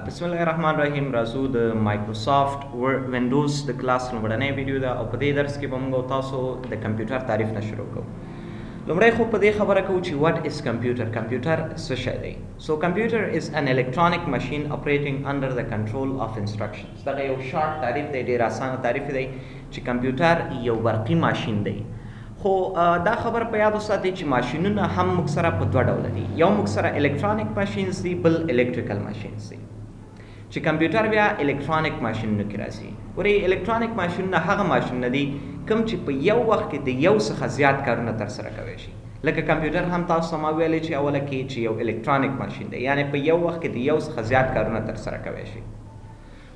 بسم الله الرحمن الرحیم راځو د مایکروسافت وینډوز د کلاس لومړنۍ ویډیو ده او په دې درس کې به موږ تاسو د کمپیوټر تعریف نه شروع کوو. لومړی خو په دې خبره کوو چې what is computer. کمپیوټر څه شی دی؟ So computer is an electronic machine operating under the control of instructions. دغه یو شارټ تعریف دی، ډېر اسانه تعریف دی چې کمپیوټر یو برقي ماشین دی. خو دا خبر په یاد وساتئ چې ماشینونه هم موږ سره په دوه ډوله دي. یو موږ سره الکترونیک ماشینز دي، بل الکتریکل ماشینز دي. چې کمپیوټر بیا الکترونیک ماشینونو کې راځي. ګورئ الکترونیک ماشینونه هغه ماشینونه دي کوم چې په یو وخت کې د یو څخه زیات کارونه ترسره کولی شي. لکه کمپیوټر هم تاسو ما ویلی چې اوله کې چې یو الکترونیک ماشین دی، یعنی په یو وخت کې د یو څخه زیات کارونه ترسره کولی شي.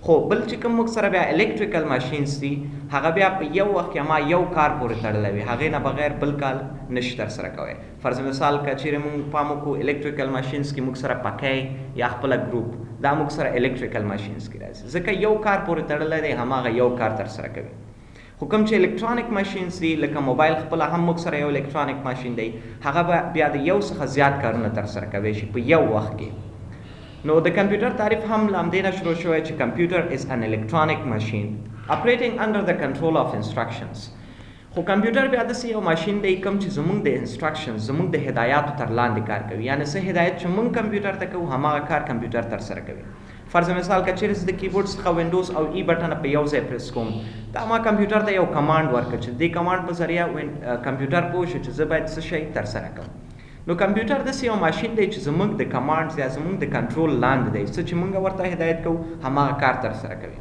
خو بل چې کوم موږ سره بیا الکتریکل ماشینز دي، هغه بیا په یو وخت کې ما یو کار پورې تړلی وي، هغې نه بغیر بل کار نشي ترسره کوی. فرض مثال که چیرې موږ پام وکړو الکتریکل ماشینز کې موږ سره پکی یا خپله ګروپ دا موږ سره الکتریکل ماشینز کې راځي، ځکه یو کار پورې تړلی دی، هماغه یو کار ترسره کوي. خو کوم چې الکترونیک ماشینز دي لکه موبایل خپله هم موږ سره یو الکترونیک ماشین دی، هغه بیا د یو څخه زیات کارونه ترسره کوی شي په یو وخت کې. نو د کمپیوټر تعریف هم له همدې نه شروع شوی چې کمپیوټر از ان الکترونیک ماشین operating under the control of instructions. خو کمپیوټر بیا داسې یو ماشین دی کوم چې زموږ د انسټرکشنز زموږ د هدایاتو تر لاندې کار کوي، یعنی څه هدایت چې موږ کمپیوټر ته کوو هماغه کار کمپیوټر ترسره کوي. فرض مثال که چیرې زه د کیبورډ څخه وینډوز او ای بټنه په یو ځای پریس کوم، دا ما کمپیوټر ته یو کمانډ ورکړ چې د دې کمانډ په ذریعه کمپیوټر پوه شي چې زه باید څه شی ترسره کړم. نو کمپیوټر داسې یو ماشین دی چې زموږ د کمانډز یا زموږ د کنټرول لاندې دی، څه چې موږ ورته هدایت کوو هماغه کار ترسره کوي،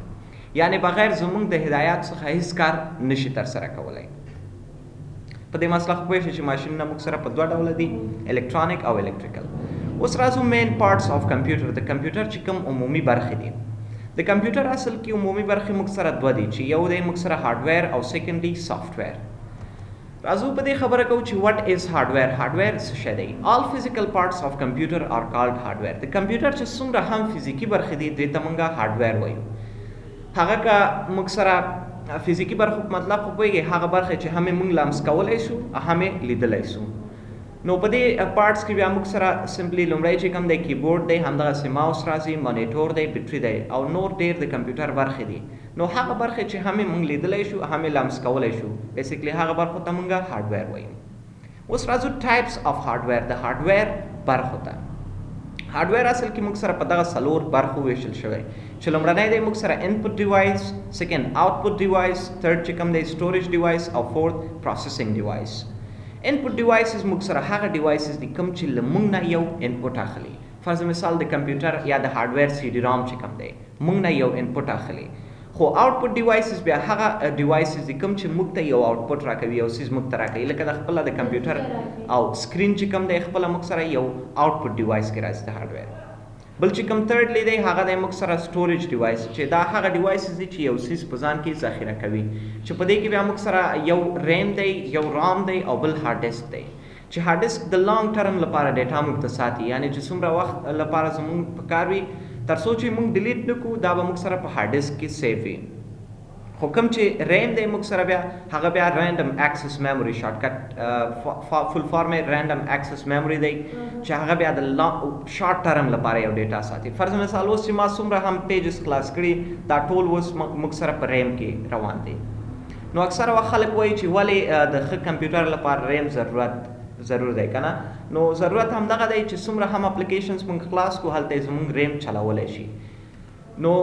یعنی بغیر زموږ د هدایات څخه هیڅ کار نشي ترسره کولی. په دې مسله خو پوه شئ چې ماشینونه موږ سره په دوه ډوله دي، الکترونیک او الکتریکل. اوس راځو مین پارټس آف کمپیوټر. د کمپیوټر چې کوم عمومي برخې دي، د کمپیوټر اصل کې عمومي برخې موږ سره دوه دي چې یو دی موږ سره هارډویر او سیکنډلی سافټویر. راځو په دې خبره کوو چې what is hardware. hardware څه شی دی؟ all physical parts of computer are called hardware. د کمپیوټر چې څومره هم فزیکي برخې دي دې ته موږ هارډویر وایو. هغه که موږ سره فزیکي برخو مطلب خو پوهېږئ، هغه برخې چې هم یې موږ لمس کولی شو هم یې لیدلی شو. نو په دې پارټس کې بیا موږ سره سمپلی لومړی چې کوم دی کیبورډ دی، همدغسې ماوس راځي، مانیټور دی، بیټري دی او نور ډېر د کمپیوټر برخې دي. نو هغه برخې چې هم یې موږ لیدلی شو هم یې لمس کولی شو، بیسیکلی هغه برخو ته موږ هارډویر وایو. اوس راځو ټایپس آف هارډویر، د هارډویر برخو ته. هارډویر اصل کې موږ سره په دغه څلور برخو ویشل شوی چې لومړنی دی موږ سره انپوټ ډیوایس، سیکنډ آوټپوټ ډیوایس، تھرډ چې کوم دی سټوریج ډیوایس او فورث پروسیسینګ ډیوایس. انپوټ ډیوایسز موږ سره هغه ډیوایسز دي کوم چې له موږ نه یو انپوټ اخلي. فرض مثال د کمپیوټر یا د هارډویر سی ډي رام چې کوم دی موږ نه یو انپوټ اخلي. خو آوټپوټ ډیوایسز بیا هغه ډیوایسز دي کوم چې موږ ته یو آوټپوټ راکوي، یو څیز موږ ته راکوي، لکه د خپله د کمپیوټر او سکرین چې کوم دی خپله موږ سره یو آوټپوټ ډیوایس کې راځي د هارډویر. بل چې کوم تھرډلی دی هغه دی موږ سره سټوریج ډیوایس، چې دا هغه ډیوایسز دي چې یو څیز په ځان کې ذخیره کوي، چې په دې کې بیا موږ سره یو ریم دی، یو رام دی او بل هارډ ډسک دی، چې هارډ ډسک د لانګ ټرم لپاره ډیټا موږ ته ساتي، یعنی چې څومره وخت لپاره زموږ په کار وي تر څو چې موږ ډیلیټ نه کړو دا به موږ سره په هارډ ډسک کې سیف وي. خو کوم چې ریم دی موږ سره بیا هغه بیا رینډم اکسس میموري، شارټ کټ فل فارم یې رینډم اکسس میموري دی چې هغه بیا د شارټ ټرم لپاره یو ډیټا ساتي. فرض مثال اوس چې ما څومره هم پیجز خلاص کړي دا ټول اوس موږ سره په ریم کې روان دی. نو اکثره وخت خلک وایي چې ولې د ښه کمپیوټر لپاره ریم ضرور دی که نه؟ نو ضرورت همدغه دی چې څومره هم اپلیکیشنز موږ خلاص کړو هلته یې زموږ ریم چلولی شي. نو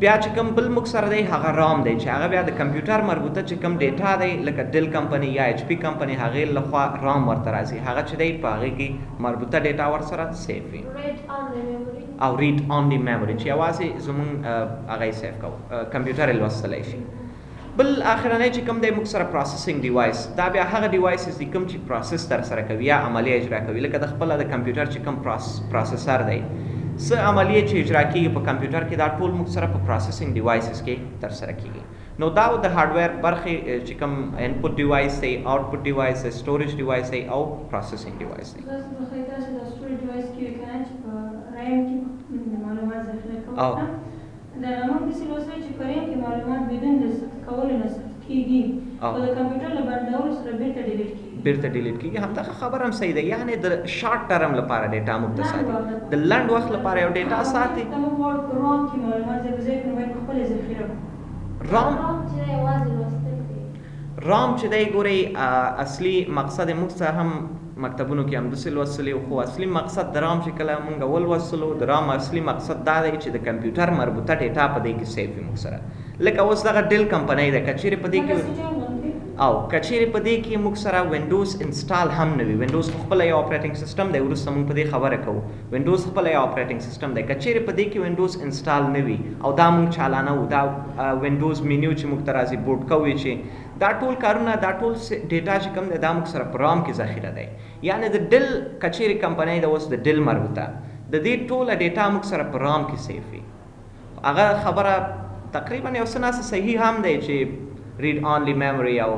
بیا چې کوم بل موږ سره دی هغه رام دی چې هغه بیا د کمپیوټر مربوطه چې کوم ډیټا دی لکه ډیل کمپنی یا ایچ پی کمپنی هغې لخوا رام ورته راځي، هغه چې دی په هغې کې مربوطه ډیټا ورسره سیف وي. او ریډ آنلی میموري چې یوازې زموږ هغه یې سیف کوو، کمپیوټر یې لوستلی شي. بل اخرنی چې کوم دی موږ سره پروسیسینګ ډیوایس، دا بیا هغه ډیوایسز دي کوم چې پروسس ترسره کوي یا عملیه اجرا کوي، لکه د خپله د کمپیوټر چې کوم پروسیسر دی څه عملیه چې اجرا کېږي په کمپیوټر کې دا ټول موږ سره په پروسیسینګ ډیوایسز کې ترسره کېږي. نو دا د هارډویر برخې چې کوم انپوټ ډیوایس دی، آوټپوټ ډیوایس دی، سټوریج ډیوایس دی او پروسیسینګ ډیوایس دی. دا موږ داسې لوستلی چې په ریم کې معلومات بدون د ثبت کولو نه ثبت کیږي او د کمپیوټر له بندولو سره بیرته ډیلیټ کیږي کیږي همدغه خبره هم صحیح ده یعنی د شارټ ټرم لپاره ډیټا موږ ته ساتي د لنډ وخت لپاره یو ډیټا ساتي ته موږ غواړو په رام کې معلومات ځای کړو باید خپله ذخیره رام چې دی ګورئ اصلي مقصد موږ سره هم مکتبونو کې هم داسې لوستلي خو اصلي مقصد د رام چې کله موږ ولوستلو د رام اصلي مقصد دا دی چې د کمپیوټر مربوطه ډیټا په دې کې سیف وي موږ سره لکه اوس دغه ډیل کمپنۍ ده که چیرې په دې کې او که چیرې په دې کې موږ سره وینډوز انسټال هم نه وي وینډوز خپله یو اپریټنګ سیسټم دی وروسته موږ په دې خبره کوو وینډوز خپله یو اپریټنګ سیسټم دی که چیرې په دې کې وینډوز انسټال نه وي او دا موږ چالانوو دا وینډوز مینیو چې موږ ته راځي بوټ کوي چې دا ټول کارونه دا ټول ډیټا چې کوم دی دا موږ سره په رام کې ذخیره دی یعنی د ډل که چیرې کمپنۍ ده اوس د ډل مربوطه د دې ټوله ډیټا موږ سره په رام کې سیف وي هغه خبره تقریبا یو څه ناسه صحیح هم دی چې ریډ آنلی میموري او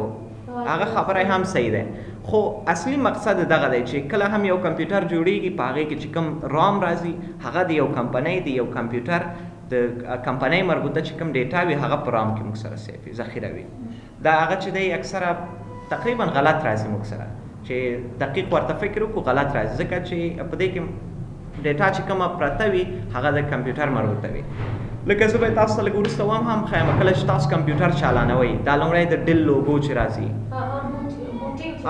هغه خبره هم صحیح ده خو اصلي مقصد دغه دی چې کله هم یو کمپیوټر جوړیږي په هغې کې چې کوم رام راځي هغه د یو کمپنۍ د یو کمپیوټر د کمپنۍ مربوطه چې کوم ډیټا وي هغه په رام کې موږ سره سیف وي ذخیره وي دا هغه چې دی اکثره تقریبا غلط راځي موږ سره چې دقیق ورته فکر وکړو غلط راځي ځکه چې په دې کې ډیټا چې کومه پرته وي هغه د کمپیوټر مربوطه وي لکه زه به تاسو ته لږ وروسته وایم هم ښایم کله چې تاسو کمپیوټر چالانوئ دا لومړی د ډل لوګو چې راځي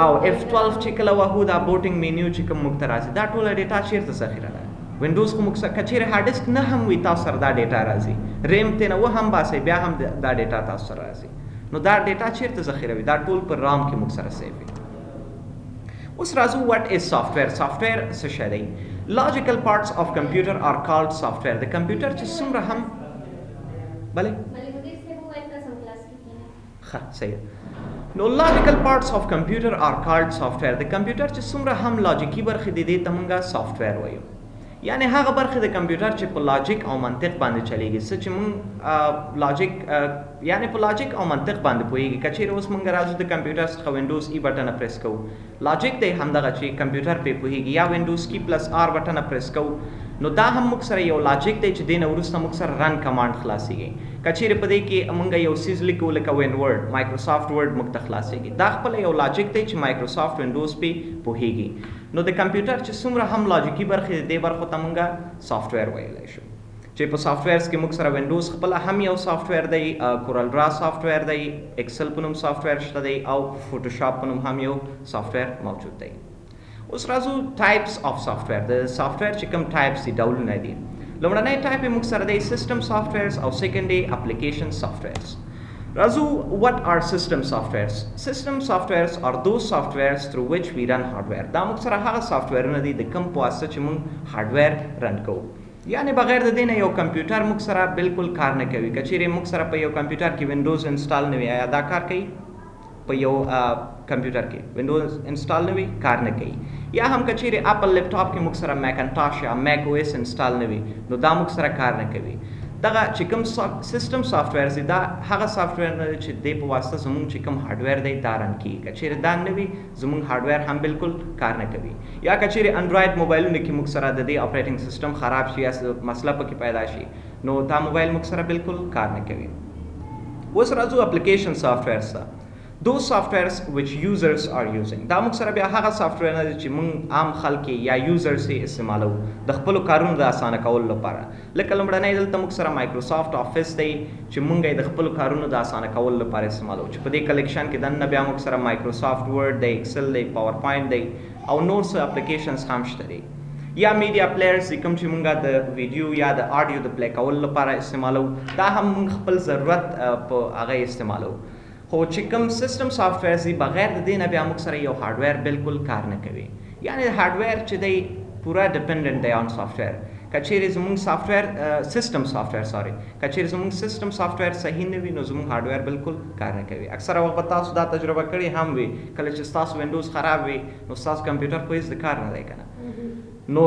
او F12 چې کله وهو دا بوټینګ مینیو چې کوم موږ ته راځي دا ټوله ډیټا چیرته ذخیره ده وینډوز خو موږ که چیرې هارډ ډسک نه هم وي تاسو سره دا ډیټا راځي ریم ترې نه هم باسئ بیا هم دا ډیټا تاسو سره راځي نو دا ډیټا چیرته ذخیره وي دا ټول په رام کې موږ سره سیف وي اوس راځو وټ از سافټویر سافټویر څه شی دی لاجیکل پارټس اف کمپیوټر آر کالډ سافټویر د کمپیوټر چې څومره هم بله ښه صحیح نو لاجیکل پارټس اف کمپیوټر آر کالډ سافټویر د کمپیوټر چې څومره هم لاجیکي برخې دي دې ته موږ سافټویر وایو یعنی هغه برخې د کمپیوټر چې په لاجیک او منطق باندې چلیږي څه چې موږ لاجیک یعنی په لاجیک او منطق باندې پوهیږي که چیرې اوس موږ راځو د کمپیوټر څخه وینډوز ای بټنه پریس کوو لاجیک دی همدغه چې کمپیوټر پرې پوهیږي یا وینډوز کی پلس آر بټنه پریس کوو نو دا هم موږ سره یو لاجیک دی چې دې نه وروسته موږ سره رن کمانډ خلاصیږي که چیرې په دې کې موږ یو څیز لیکو لکه وین ورډ مایکروسافټ ورډ موږ ته خلاصیږي دا خپله یو لاجیک دی چې مایکروسافټ وینډوز پې پوهیږي نو د کمپیوټر چې څومره هم لاجیکي برخې دې برخو ته موږ سافټویر ویلی شو چې په سافټویرز کې موږ سره وینډوز خپله هم یو سافټویر دی کورل ډرا سافټویر دی ایکسل په نوم سافټویر شته دی او فوټوشاپ په نوم هم یو سافټویر موجود دی اوس راځو ټایپس اف سافټویر د سافټویر چې کوم ټایپس دي ډولونه دي لومړنی ټایپ یې موږ سره دی سیسټم سافټویرز او سیکنډ دی اپلیکیشن سافټویرز راځو what are system softwares system softwares are those softwares through which we run hardware دا موږ سره هغه سافټویرونه دي د کوم په واسطه چې موږ هارډویر رن کوو یعنی بغیر د دې نه یو کمپیوټر موږ سره بالکل کار نه کوي که چیرې موږ سره په یو کمپیوټر کې وینډوز انسټال نه وي آیا دا کار کوي په یو کمپیوټر کې وینډوز انسټال نه وي کار نه کوي یا هم که چیرې اپل لیپټاپ کې موږ سره میکنټاش یا میک او ایس انسټال نه وي نو دا موږ سره کار نه کوي دغه چې کوم سیسټم سافټویرز دي دا هغه سافټویر نه دی چې دې په واسطه زموږ چې کوم هارډویر دی دا رن کېږي که چیرې دا نه وي زموږ هارډویر هم بالکل کار نه کوي یا که چیرې انډرایډ موبایلونو کې موږ سره د دې اپریټنګ سیسټم خراب شي یا مسله پکې پیدا شي نو دا موبایل موږ سره بالکل کار نه کوي اوس راځو اپلیکیشن سافټویرز ته those softwares which users are using دا موږ سره بیا هغه سافټویر نه دی چې موږ عام خلک یا یوزرز یې استعمالوو د خپلو کارونو د اسانه کولو لپاره لکه لومړنی دلته موږ سره مایکروسافټ آفس دی چې موږ یې د خپلو کارونو د اسانه کولو لپاره استعمالوو چې په دې کلیکشن کې دننه بیا موږ سره مایکروسافټ ورډ دی ایکسل دی پاور پوینټ دی او نور څه اپلیکیشنز هم شته دی یا میډیا پلیئرز کوم چې موږ د ویډیو یا د آډیو د پلی کولو لپاره استعمالوو دا هم موږ خپل ضرورت په هغه استعمالوو خو چې کوم سیسټم سافټویرز دي بغیر د دې نه بیا موږ سره یو هارډویر بالکل کار نه کوي یعنی هارډویر چې دی پوره ډیپینډنټ دی آن سافټویر که چیرې زموږ سافټویر سیسټم سافټویر سوري که چیرې زموږ سیسټم سافټویر صحیح نه وي نو زموږ هارډویر بالکل کار نه کوي اکثره وخت به تاسو دا تجربه کړې هم وي کله چې ستاسو وینډوز خراب وي نو ستاسو کمپیوټر خو هېڅ د کار نه دی که نه نو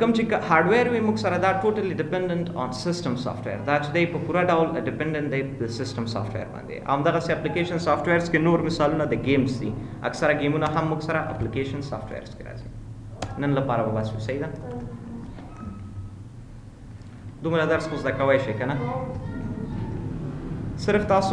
کوم چې هارډویر وي موږ سره دا ټوټلی ډیپینډنټ آن سیسټم سافټویر دا چې دی په پوره ډول ډیپینډنټ دی د سیسټم سافټویر باندې همدغسې اپلیکیشن سافټویرز کې نور مثالونه د گیمز دي اکثره گیمونه هم موږ سره اپلیکیشن سافټویرز کې راځي نن لپاره به بس صحیح ده دومره درس خو زده کوی شئ که نه صرف تاسو